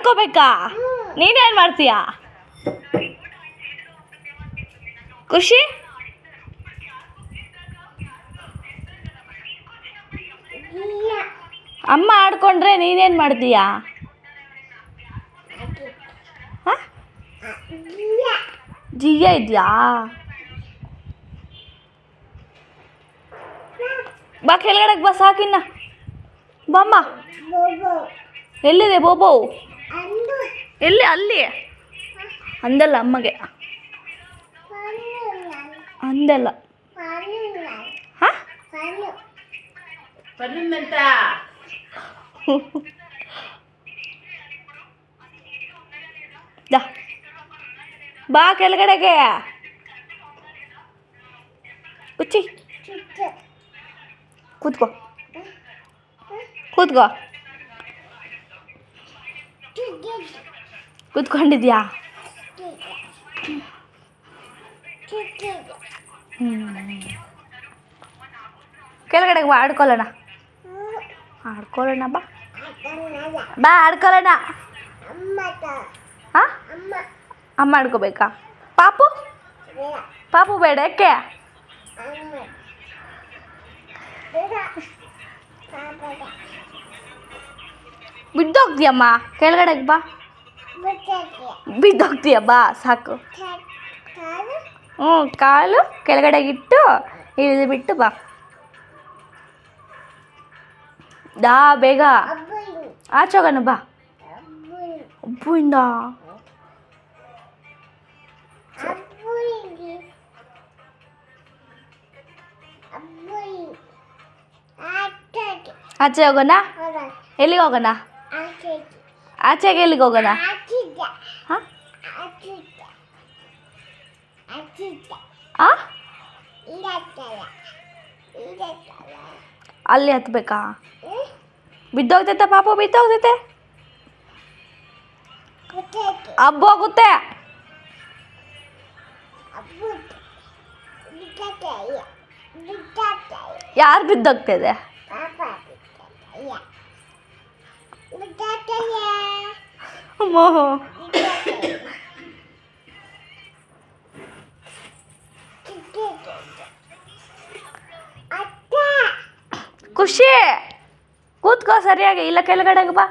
ಆಡ್ಕೋಬೇಕಾ? ನೀನೇನು ಮಾಡ್ತೀಯಾ? ಖುಷಿ ಅಮ್ಮ ಆಡ್ಕೊಂಡ್ರೆ ನೀನೇನು ಮಾಡ್ತೀಯಾ? ಹಾಂ, ಜಿಯ ಇದೆಯಾ? ಬಾ ಕೆಳಗಡೆಗೆ ಬಾ, ಸಾಕಿನ್ನ ಬಾಮ್ಮ. ಎಲ್ಲಿದೆ ಬೋಬೋ? ಎಲ್ಲಿ? ಅಲ್ಲಿ ಅಂದಲ್ಲ ಅಮ್ಮಗೆ, ಅಂದಲ್ಲ. ಹಾಂ, ಬಾ ಕೆಳಗಡೆಗೆ. ಕುಚ್ಚಿ ಕೂತ್ಕೋ, ಕೂತ್ಕೋ. ಕೂತ್ಕೊಂಡಿದ್ಯಾ? ಕೆಳಗಡೆಗೆ ಬಾ, ಆಡ್ಕೊಳ್ಳೋಣ. ಆಡ್ಕೊಳ್ಳೋಣ ಬಾ, ಬಾ ಆಡ್ಕೊಳ್ಳೋಣ. ಹಾಂ, ಅಮ್ಮ ಆಡ್ಕೋಬೇಕಾ? ಪಾಪು ಪಾಪು ಬೇಡ, ಯಾಕೆ? ಬಿದ್ದೋಗ್ತೀಯಮ್ಮ, ಕೆಳಗಡೆಗೆ ಬಾ. ಬಿದ್ದೋಗ್ತೀಯ, ಬಾ ಸಾಕು. ಹ್ಞೂ, ಕಾಲು ಕೆಳಗಡೆಗಿಟ್ಟು ಇಳಿದು ಬಿಟ್ಟು ಬಾ. ದಾ ಬೇಗ ಆಚೋಗೋಣ ಬಾ. ಒಬ್ಬುಯಿಂದ ಆಚೆ ಹೋಗೋಣ. ಎಲ್ಲಿಗೆ ಹೋಗೋಣ? ಆಚೆಗೆ ಎಲ್ಲಿಗೆ ಹೋಗೋಣ? ಹಾಂ, ಅಲ್ಲಿ ಹತ್ಬೇಕಾ? ಬಿದ್ದೋಗ್ತೈತೆ ಪಾಪು, ಬಿದ್ದೋಗ್ತೈತೆ. ಹಬ್ಬೋಗುತ್ತೆ. ಯಾರು ಬಿದ್ದೋಗ್ತಿದೆ? ಖುಷಿ ಕೂತ್ಕೋ ಸರಿಯಾಗಿ, ಇಲ್ಲ ಕೆಳಗಡೆಗೆ ಬಾ.